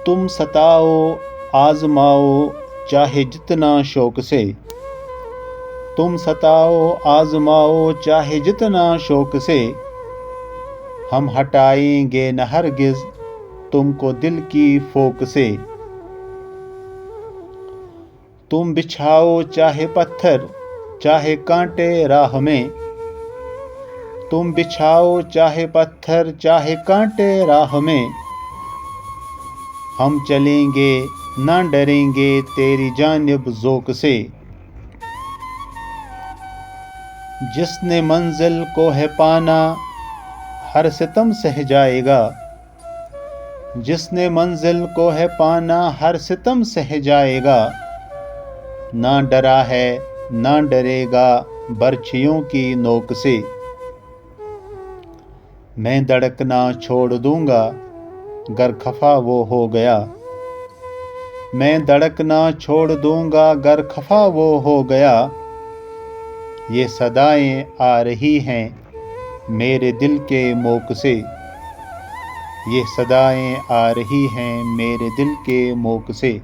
तुम सताओ आजमाओ चाहे जितना शौक से, तुम सताओ आजमाओ चाहे जितना शौक से, हम हटाएंगे न हरगिज तुमको दिल की फोक से। तुम बिछाओ चाहे पत्थर चाहे कांटे राह में, तुम बिछाओ चाहे पत्थर चाहे कांटे राह में, हम चलेंगे ना डरेंगे तेरी जानिब ज़ौक़ से। जिसने मंजिल को है पाना हर सितम सह जाएगा, जिसने मंजिल को है पाना हर सितम सह जाएगा, ना डरा है ना डरेगा बर्छियों की नोक से। मैं धड़कना छोड़ दूंगा गर खफा वो हो गया, मैं धड़कना छोड़ दूंगा गर खफा वो हो गया, ये सदाएं आ रही हैं मेरे दिल के मोक से, ये सदाएं आ रही हैं मेरे दिल के मोक से।